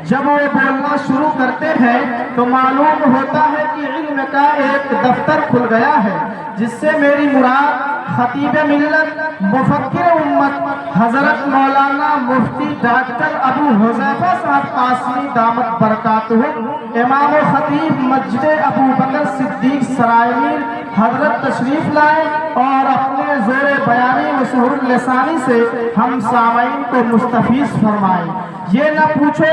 جب وہ بولنا شروع کرتے ہیں تو معلوم ہوتا ہے کہ علم کا ایک دفتر کھل گیا ہے، جس سے میری مراد خطیب ملت مفکر امت حضرت مولانا مفتی ڈاکٹر ابو حذیفہ صاحب قاسمی دامت برکاتہ، امام و خطیب مسجد ابو بکر صدیق سرائے میر حضرت تشریف لائے اور اپنے زور بیانی مسحور لسانی سے ہم سامعین کو مستفیض فرمائے۔ یہ نہ پوچھو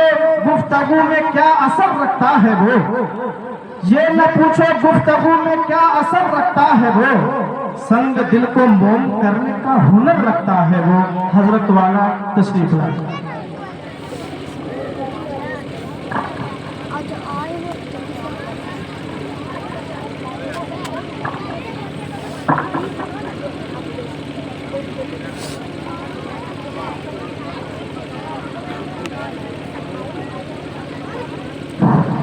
گفتگو میں کیا اثر رکھتا ہے وہ، یہ نہ پوچھو گفتگو میں کیا اثر رکھتا ہے وہ، سنگ دل کو موم کرنے کا ہنر رکھتا ہے وہ۔ حضرت والا تشریف لائے۔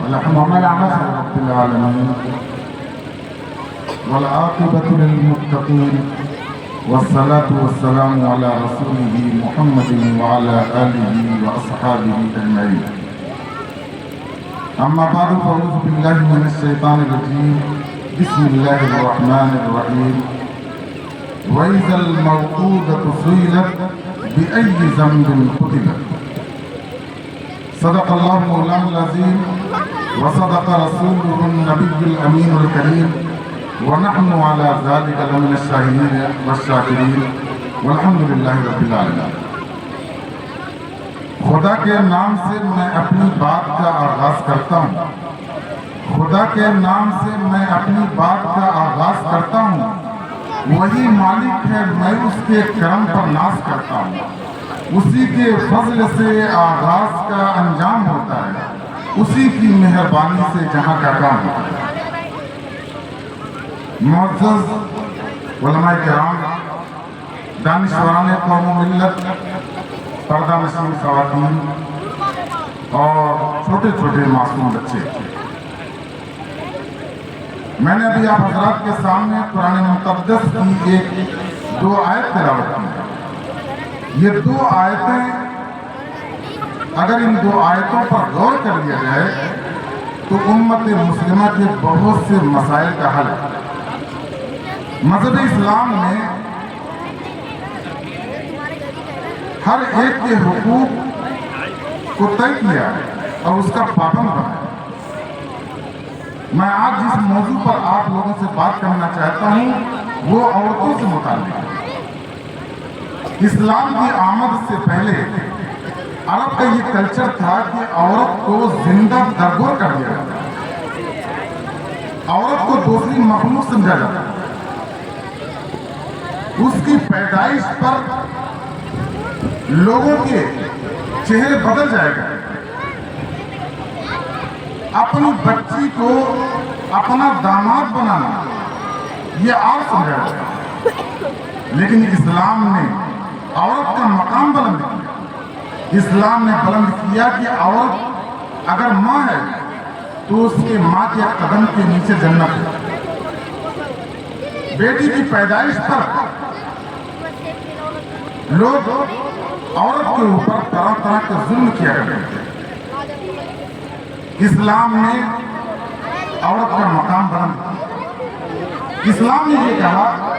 الحمد لله رب العالمين والعاقبة للمتقين والصلاة والسلام على رسوله محمد وعلى آله وأصحابه أجمعين. أما بعد فأعوذ بالله من الشيطان الرجيم. بسم الله الرحمن الرحيم. وإذا الموءودة سئلت بأي ذنب قتلت. صدق الله مولانا العظيم وصدق رسوله النبي الأمين الكريم ونحن على ذلك لمن الشاهدين والشاكرين والحمد لله رب العالمين. خدا کے نام سے میں اپنی بات کا آغاز کرتا ہوں، خدا کے نام سے میں اپنی بات کا آغاز کرتا ہوں، وہی مالک ہے میں اس کے کرم پر ناز کرتا ہوں، اسی کے فضل سے آغاز کا انجام ہوتا ہے، اسی کی مہربانی سے جہاں کا کام ہوتا ہے۔ معزز علماء کرام، دانشوران قوم و ملت، پردہ نشین خواتین اور چھوٹے چھوٹے معصوم بچے، میں نے ابھی آپ حضرات کے سامنے قرآن مقدس کی ایک دو آیت تلاوت کی۔ یہ دو آیتیں اگر ان دو آیتوں پر غور کر لیا جائے تو امت مسلمہ کے بہت سے مسائل کا حل ہے۔ مذہب اسلام نے ہر ایک کے حقوق کو طے کیا ہے اور اس کا پابند بنا ہے۔ میں آج جس موضوع پر آپ لوگوں سے بات کرنا چاہتا ہوں وہ عورتوں سے متعلق ہے۔ اسلام کی آمد سے پہلے عرب کا یہ کلچر تھا کہ عورت کو زندہ درگور کر دیا جاتا، عورت کو دوسری مخلوق سمجھا جاتا، اس کی پیدائش پر لوگوں کے چہرے بدل جائے گا، اپنی بچی کو اپنا داماد بنانا یہ اور سمجھا جائے۔ لیکن اسلام نے عورت کا مقام بلند کیا، اسلام نے بلند کیا کہ عورت اگر ماں ہے تو اس کے ماں کے قدم کے نیچے جنت ہے۔ بیٹی کی پیدائش پر لوگ عورت کے اوپر طرح طرح کے ظلم کیا کرتے تھے، اسلام نے عورت کا مقام بلند کیا۔ اسلام نے یہ کہا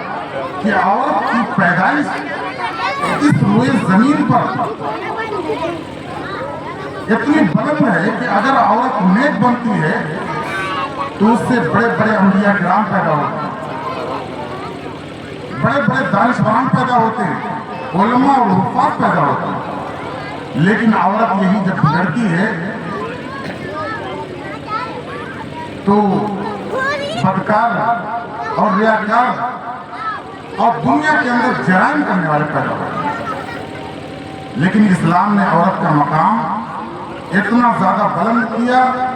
کہ عورت کی پیدائش اس روئے زمین پر اتنی بلند ہے کہ اگر عورت نیک بنتی ہے تو اس سے بڑے بڑے انبیاء کرام پیدا ہوتے ہیں، بڑے بڑے دانشوران پیدا ہوتے ہیں، علماء اور حفاظ پیدا ہوتے ہیں۔ لیکن عورت یہی جب بگڑتی ہے تو بدکار اور ریاکار اور دنیا کے اندر جرائم کرنے والے پیدا ہوتے ہیں۔ لیکن اسلام نے عورت کا مقام اتنا زیادہ بلند کیا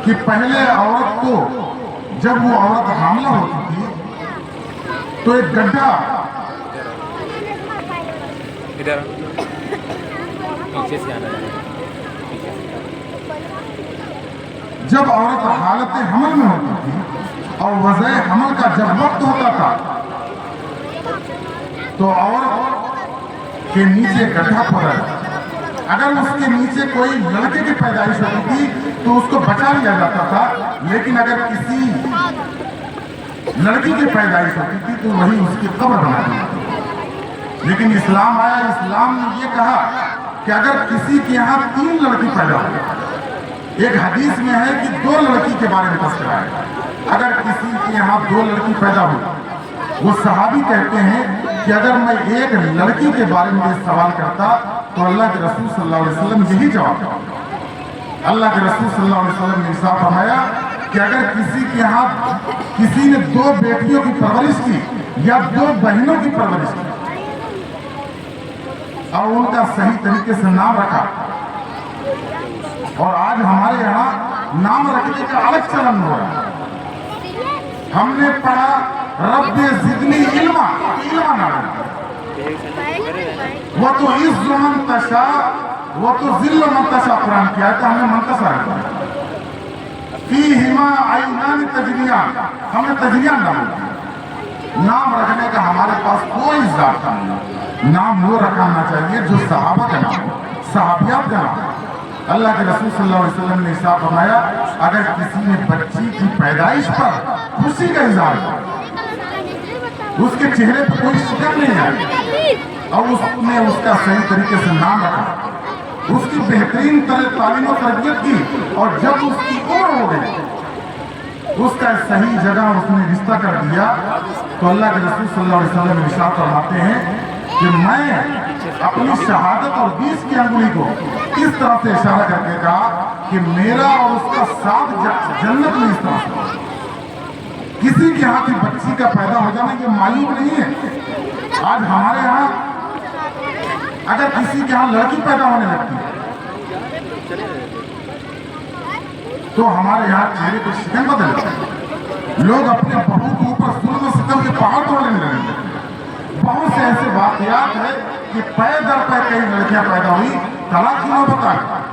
کہ پہلے عورت کو جب وہ عورت حاملہ ہوتی تھی تو ایک گڈھا جب عورت حالت حمل میں ہوتی تھی اور وضع حمل کا جب وقت ہوتا تھا تو عورت کے نیچے گڈھا پڑا اگر اس کے نیچے کوئی لڑکے کی پیدائش ہوتی تھی تو اس کو بچا لیا جاتا تھا، لیکن اگر کسی لڑکی کی پیدائش ہوتی تھی تو وہی اس کی قبر بنا دی تھی۔ لیکن اسلام آیا، اسلام نے یہ کہا کہ اگر کسی کے یہاں 3 لڑکی پیدا ہو، ایک حدیث میں ہے کہ 2 لڑکی کے بارے میں تذکرہ ہے، اگر کسی کے یہاں 2 لڑکی پیدا ہو، وہ صحابی کہتے ہیں کہ اگر میں ایک لڑکی کے بارے میں یہ سوال کرتا تو اللہ کے رسول صلی اللہ علیہ وسلم یہی جواب دیتے۔ اللہ کے رسول صلی اللہ علیہ وسلم نے ارشاد فرمایا کہ اگر کسی کے یہاں کسی نے 2 بیٹیوں کی پرورش کی یا 2 بہنوں کی پرورش کی اور ان کا صحیح طریقے سے نام رکھا، اور آج ہمارے یہاں نام رکھنے کا الگ چلن ہو رہا ہے، ہم نے پڑھا رب زدنی علما، علما نام وہ تو عز من تشاء وہ تو ذل من تشاء، قرآن کی آیت ہم نے منتشا رکھا فیہما عینان تجریان، ہم نے تجریان نام رکھنے کا ہمارے پاس کوئی ضابطہ نہیں، نام وہ رکھنا چاہیے جو صحابہ کا نام، صحابیات کا نام۔ اللہ کے رسول صلی اللہ علیہ وسلم نے ارشاد فرمایا اگر کسی نے بچی کی پیدائش پر خوشی کا اظہار کیا، اس کے چہرے پر کوئی شکن نہیں آئی اور اس نے اس کا صحیح طریقے سے نام رکھا، اس کی بہترین تعلیم و تربیت کی، اور جب اس کی عمر ہو گئی اس کا صحیح جگہ اس نے رشتہ کر دیا، تو اللہ کے رسول صلی اللہ علیہ وسلم ارشاد فرماتے ہیں کہ میں اپنی شہادت اور 20 کی انگلی کو اس طرح سے اشارہ کر کے کہا کہ میرا اور اس کا ساتھ جنت میں اس طرح سے۔ کسی کے ہاں کی بچی کا پیدا ہو جانا یہ معیوب نہیں ہے۔ آج ہمارے ہاں اگر کسی کے ہاں لڑکی پیدا ہونے لگتی ہے تو ہمارے یہاں چہرے پہ شکن بدل جاتا ہے، لوگ اپنے بہو کے اوپر ظلم و ستم کے پہاڑ توڑنے لگے۔ بہت سے ایسے واقعات ہیں کہ پے در پے کئی لڑکیاں پیدا ہوئی، طلاق کی نوبت آ گئی۔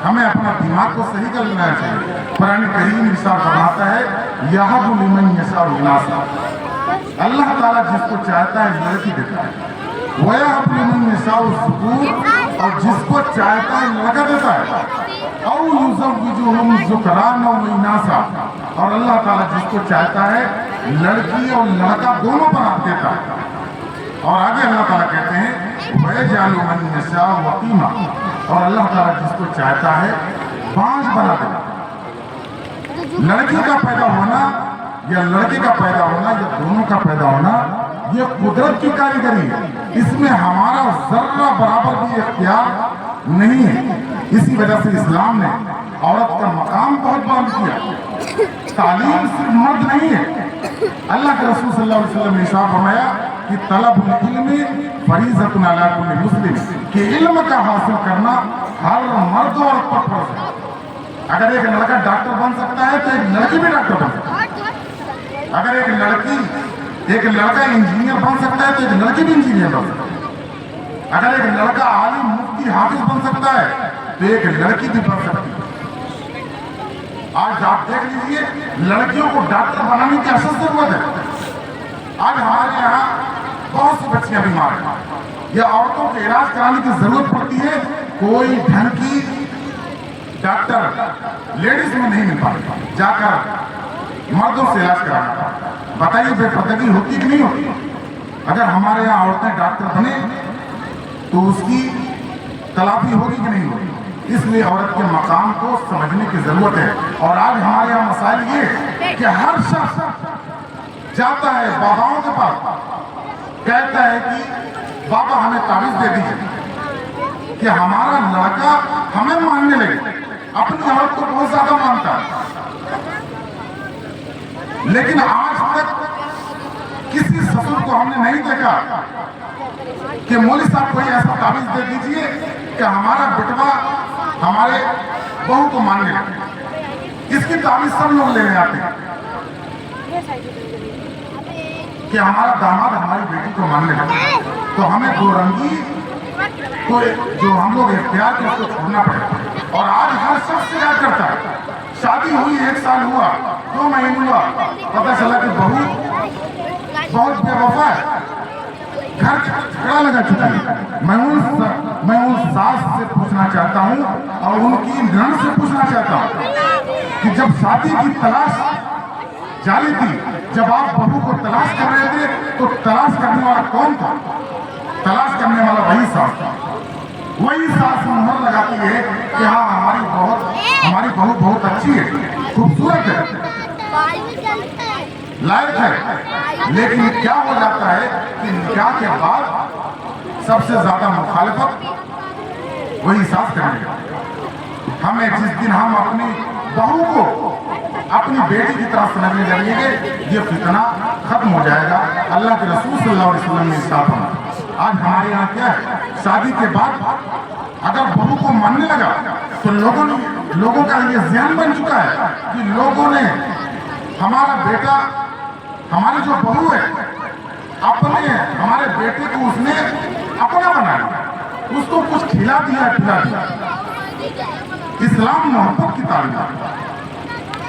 ہمیں اپنا دماغ کو صحیح کر لینا چاہیے۔ قرآن کریم ارشاد فرماتا ہے یہب لمن یشاء اناثا، اللہ تعالیٰ جس کو چاہتا ہے لڑکی دیتا ہے، ویہب لمن یشاء الذکور، اور جس کو چاہتا ہے لڑکا دیتا ہے، او یزوجہم ذکرانا و اناثا، اور اللہ تعالیٰ جس کو چاہتا ہے لڑکی اور لڑکا دونوں بنا دیتا ہے۔ اور آگے اللہ تعالیٰ کہتے ہیں وَيَجْعَلُ مَن يَشَاءُ وَقِيمًا، اور اللہ تعالیٰ جس کو چاہتا ہے بانجھ بنا دیتا ہے۔ لڑکی کا پیدا ہونا یا لڑکے کا پیدا ہونا یا دونوں کا پیدا ہونا یہ قدرت کی کاریگری ہے، اس میں ہمارا ذرہ برابر بھی اختیار نہیں ہے۔ اسی وجہ سے اسلام نے عورت کا مقام بہت بلند کیا۔ تعلیم صرف مرد نہیں ہے، اللہ کے رسول صلی اللہ علیہ وسلم نے ارشاد فرمایا کہ طلب العلم فریضۃ علی کل مسلم، کہ علم کا حاصل کرنا ہر مرد اور عورت پر فرض ہے۔ اگر ایک لڑکا ڈاکٹر بن سکتا ہے تو ایک لڑکی بھی ڈاکٹر بن سکتی ہے، اگر ایک لڑکا انجینئر بن سکتا ہے تو ایک لڑکی بھی انجینئر بن سکتی ہے، اگر ایک لڑکا عالم مفتی حافظ بن سکتا ہے تو ایک لڑکی بھی بن سکتی ہے۔ آج آپ دیکھ لیجئے لڑکیوں کو ڈاکٹر بنانے کی اشد ضرورت ہے۔ آج ہمارے یہاں بہت سی بچیاں بیمار ہیں یا عورتوں کے علاج کرانے کی ضرورت پڑتی ہے، کوئی ڈھنگ کی ڈاکٹر لیڈیز میں نہیں مل پاتی، جا کر مردوں سے علاج کرانا پڑتا۔ بتائیے بے پردگی ہوتی کہ نہیں ہوتی؟ اگر ہمارے یہاں عورتیں ڈاکٹر بنے تو اس کی تلافی ہوگی کہ نہیں ہوگی؟ اس لیے عورت کے مقام کو سمجھنے کی ضرورت ہے۔ اور آج ہمارے یہاں مسائل یہ کہ ہر شخص جاتا ہے باباؤں کے پاس، کہتا ہے کہ بابا ہمیں تعویذ دے دیجیے کہ ہمارا لڑکا ہمیں ماننے لگے۔ اپنی عورت کو بہت زیادہ مانتا ہے، لیکن آج تک کسی سسر کو ہم نے نہیں دیکھا کہ مولوی صاحب کوئی ایسا تعویذ دے دیجیے کہ ہمارا بیٹوا ہمارے بہو کو ماننے لگے۔ اس کی تعویذ سب لوگ لینے آتے ہیں کہ ہمارا داماد ہماری بیٹی کو ماننے لگے، تو ہمیں دو رنگی کو جو ہم لوگ اختیار کے اس کو چھوڑنا پڑے گا۔ اور آج ہر شخص سے کیا کرتا ہے، شادی ہوئی 1 سال ہوا 2 مہینے ہوا، پتہ چلا کہ بہو بہت بے وفا ہے، گھر جھگڑا لگا چکی ہے. میں ان ساس سے پوچھنا چاہتا ہوں اور ان کی نند سے پوچھنا چاہتا ہوں کہ جب شادی کی تلاش جاری تھی، جب آپ بہو کو تلاش کر رہے تھے تو تلاش کرنے والا کون تھا؟ تلاش کرنے والا وہی ساس تھا. وہی ساس مہر لگاتی ہے کہ ہاں ہماری بہو بہت اچھی ہے، خوبصورت ہے، لائق ہے. لیکن کیا ہو جاتا ہے کہ نکاح کے بعد سب سے زیادہ مخالفت وہی ساس کرنے لگتی. ہمیں جس دن ہم اپنی بہو کو اپنی بیٹی کی طرح سمجھنے لگیں گے، یہ فتنہ ختم ہو جائے گا. اللہ کے رسول صلی اللہ علیہ وسلم نے ارشاد فرمایا. آج ہمارے یہاں کیا ہے، شادی کے بعد اگر بہو کو ماننے لگا تو لوگوں کا یہ ذہن بن چکا ہے کہ لوگوں نے ہمارا بیٹا، ہماری جو بہو ہے، ہمارے بیٹے کو اس نے اپنا بنایا، اس کو کچھ کھلا دیا پلا دیا. اسلام محبت کی تعلیم ہے.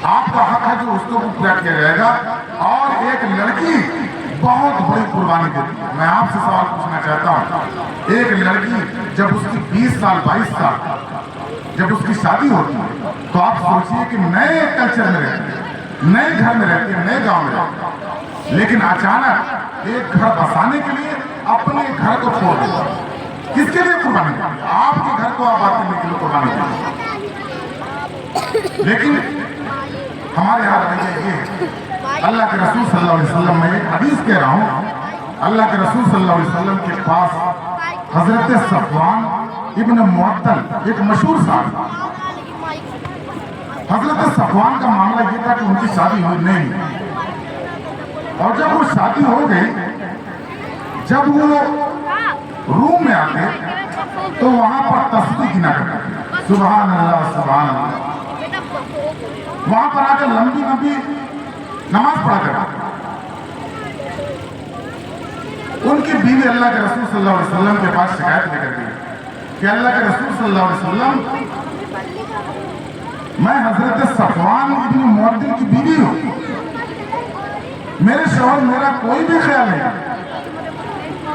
آپ کا حق ہے جو اس کو پورا کیا جائے گا. اور ایک لڑکی بہت بڑی قربانی دیتی ہے. میں آپ سے سوال پوچھنا چاہتا ہوں، ایک لڑکی جب اس کی 20 سال 22 سال جب اس کی شادی ہوتی ہے تو آپ سوچئے کہ نئے کلچر میں رہتی ہے، نئے گھر میں رہتی ہے، نئے گاؤں میں رہتی ہے، لیکن اچانک ایک گھر بسانے کے لیے اپنے گھر کو چھوڑ دیتا ہے. کس کے لیے قربانی دیتی ہے؟ آپ کے گھر کو آباد کرنے کے لیے قربانی دیتی ہے. لیکن ہمارے یہاں رویہ یہ ہے. اللہ کے رسول صلی اللہ علیہ وسلم، میں ایک حدیث کہہ رہا ہوں، اللہ کے رسول صلی اللہ علیہ وسلم کے پاس حضرت صفوان ابن معطل ایک مشہور صحابی. حضرت صفوان کا معاملہ یہ تھا کہ ان کی شادی ہوئی نہیں، اور جب وہ شادی ہو گئی، جب وہ روم میں آتے تو وہاں پر تسبیح گنا کرتے، سبحان اللہ سبحان اللہ. وہاں پر آ کر لمبی لمبی نماز پڑھا کرتے. ان کی بیوی اللہ کے رسول صلی اللہ علیہ وسلم کے پاس شکایت لے کر گئی کہ اللہ کے رسول صلی اللہ علیہ وسلم، میں حضرت صفوان ابن معطل کی بیوی ہوں، میرے شوہر میرا کوئی بھی خیال نہیں.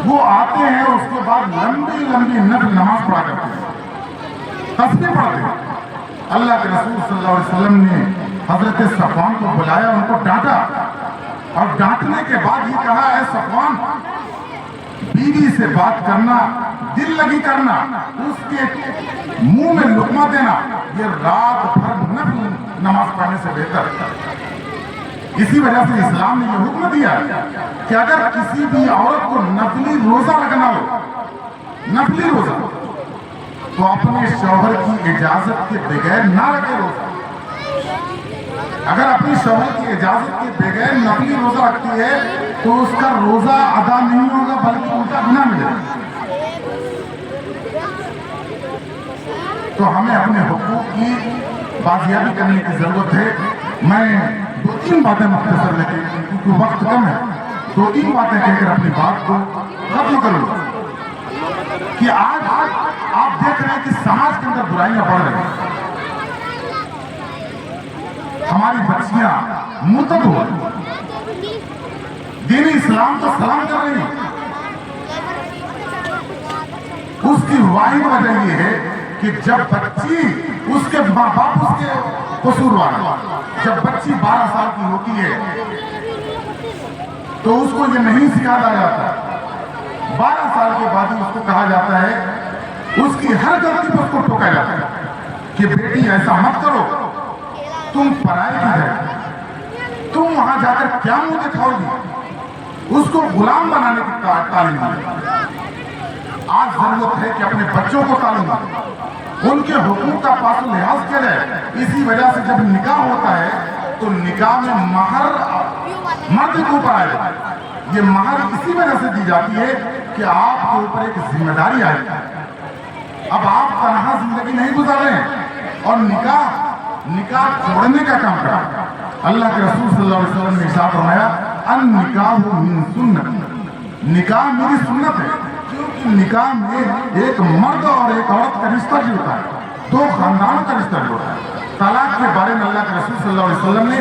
وہ آتے ہیں اس کے بعد لمبی لمبی نفل نماز پڑھا کرتے ہیں، تسبیح پڑھتے ہیں. اللہ کے رسول صلی اللہ علیہ وسلم نے حضرت صفوان کو بلایا، ان کو ڈانٹا، اور ڈانٹنے کے بعد یہ کہا، اے صفوان، بیوی سے بات کرنا، دل لگی کرنا، اس کے منہ میں لقمہ دینا، یہ رات بھر نفل نماز پڑھنے سے بہتر ہے. اسی وجہ سے اسلام نے یہ حکم دیا کہ اگر کسی بھی عورت کو نفلی روزہ رکھنا ہو، نفلی روزہ، تو اپنے شوہر کی اجازت کے بغیر نہ رکھے روزہ. اگر اپنی شوہر کی اجازت کے بغیر نفلی روزہ رکھتی ہے تو اس کا روزہ ادا نہیں ہوگا بلکہ الٹا گناہ ملے گا. تو ہمیں اپنے حقوق کی بازیابی کرنے کی ضرورت ہے. میں 2-3 باتیں مختصر لے کے، کیونکہ وقت کم ہے، 2-3 باتیں کہہ کر اپنی بات کو ختم کروں کہ آج آپ دیکھ رہے ہیں کہ سماج کے اندر برائیاں بڑھ رہی ہیں. ہماری بچیاں مرتد ہو رہی ہیں، دین اسلام کو سلام کر رہی ہیں. اس کی واحد وجہ یہ ہے کہ جب بچی، اس کے ماں باپ اس کے قصوروار ہیں. جب بچی 12 سال کی ہوتی ہے تو اس کو یہ نہیں سکھایا جاتا. 12 سال کے بعد اس کو کہا جاتا ہے، اس کی ہر غلطی پر اس کو ٹوکا جاتا ہے کہ بیٹی ایسا مت کرو، تم پرائے کی ہے، تم وہاں جا کر کیا منہ دکھاؤ گی. اس کو غلام بنانے کی تعلیم دی. آج ضرورت ہے کہ اپنے بچوں کو تعلیم دیں، ان کے حقوق کا پاس و لحاظ کیا جائے. اسی وجہ سے جب نکاح ہوتا ہے تو نکاح میں مہر مرد کے اوپر آئے گا. یہ مہر اسی وجہ سے دی جاتی ہے کہ آپ کے اوپر ایک ذمہ داری آئے گی. اب آپ تنہا زندگی نہیں گزار رہے ہیں اور نکاح جوڑنے کا کام کرا. اللہ کے رسول صلی اللہ علیہ وسلم نے ارشاد فرمایا، النکاح من سنت، نکاح میری سنت ہے. کیونکہ نکاح میں ایک مرد اور ایک عورت کا رشتہ جڑتا ہے، 2 خاندانوں کا رشتہ جڑتا ہے. طلاق کے بارے میں اللہ کے رسول صلی اللہ علیہ وسلم نے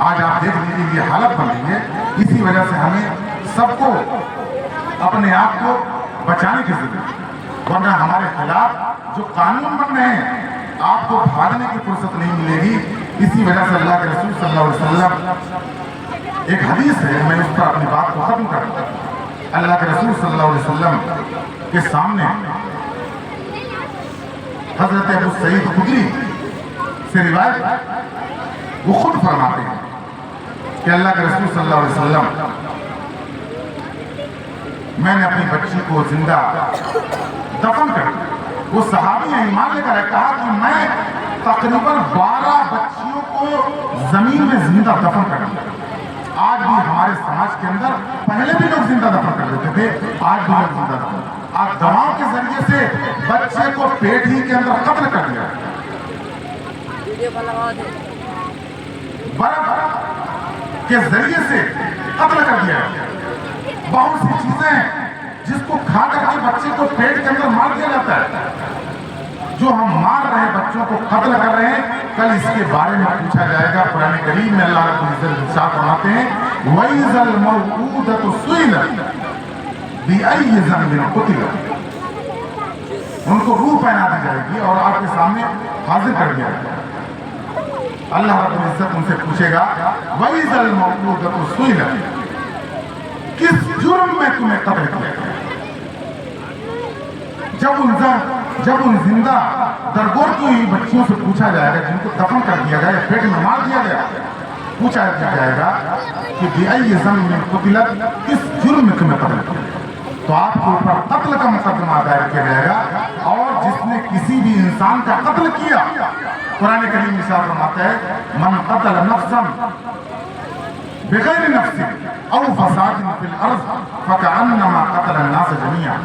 آج آپ دیکھ لیجیے یہ حالت بن رہی ہے. اسی وجہ سے ہمیں سب کو اپنے آپ کو بچانے کی ضرورت ہے. ورنہ ہمارے خلاف جو قانون بن رہے ہیں آپ کو بھاگنے کی فرصت نہیں ملے گی. اسی وجہ سے اللہ کے رسول صلی اللہ علیہ وسلم ایک حدیث ہے, میں اس پر اپنی بات کو ختم کرتا ہوں. اللہ کے رسول صلی اللہ علیہ وسلم کے سامنے حضرت ابو سعید خدری سے روایت, وہ خود فرماتے ہیں کہ اللہ کے رسول صلی اللہ علیہ وسلم, میں نے اپنی بچی کو زندہ دفن کر دیا. وہ صحابی ہیں, ایمان لے کر کہا کہ میں تقریباً 12 بچیوں کو زمین میں زندہ دفن کر دیا. آج بھی ہمارے سماج کے اندر پہلے بھی لوگ زندہ دفن کر دیتے تھے, آج بھی لوگ زندہ دفن. آج دواؤں کے ذریعے سے بچے کو پیٹ ہی کے اندر قتل کر دیا, برف کے ذریعے سے قتل کر دیا. بہت سی چیزیں جس کو کھا کر کے بچے کو پیٹ کے اندر مار دیا جاتا ہے. جو ہم مار رہے ہیں, بچوں کو قتل کر رہے ہیں, کل اس کے بارے میں پوچھا جائے گا. قرآن کریم میں اللہ رب العزت ارشاد فرماتے ہیں وَإِذَا الْمَوْءُودَةُ سُئِلَتْ بِأَيِّ ذَنبٍ قُتِلَتْ. ان کو روح پہنا دی جائے گی اور آپ کے سامنے حاضر کر دیا جائے گا. اللہ رب العزت ان سے پوچھے گا وَإِذَا الْمَوْءُودَةُ سُئِلَتْ, کس جرم میں تمہیں قتل کیا گیا. جب ان زندہ درگور کی ہوئی بچیوں سے پوچھا جائے گا جن کو دفن کر دیا گیا یا پیٹ میں مار دیا گیا, پوچھا جائے گا کہ بِأَيِّ ذَنبٍ قُتِلَتْ, کس جرم میں تمہیں قتل کیا, تو آپ کے اوپر قتل کا مقدمہ دائر کیا جائے گا. اور جس نے کسی بھی انسان کا قتل کیا, قرآن کریم ارشاد فرماتا ہے من قتل نفسا بغیر نفس او فساد فی الارض فکأنما قتل الناس جميعا.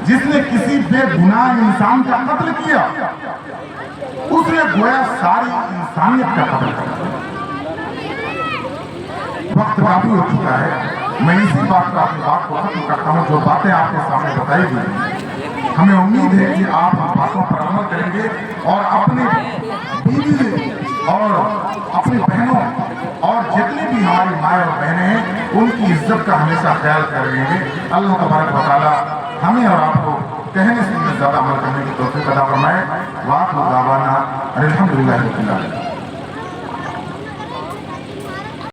جس نے کسی بے گناہ انسان کا قتل کیا اس نے گویا ساری انسانیت کا قتل کیا. وقت کافی ہو چکا ہے, میں اسی بات کا اپنی بات کو ختم کرتا ہوں. جو باتیں آپ کے سامنے بتائی گئی, ہمیں امید ہے کہ آپ ان باتوں پر عمل کریں گے اور اپنے بیوی اور اپنی بہنوں اور جتنی بھی ہماری مائیں اور بہنیں ہیں ان کی عزت کا ہمیشہ خیال کریں گے. اللہ تبارک و تعالیٰ ہمیں اور آپ کو کہنے سے زیادہ عمل کرنے کی توفیق عطا فرمائے. وآخر دعوانا الحمدللہ رب العالمین.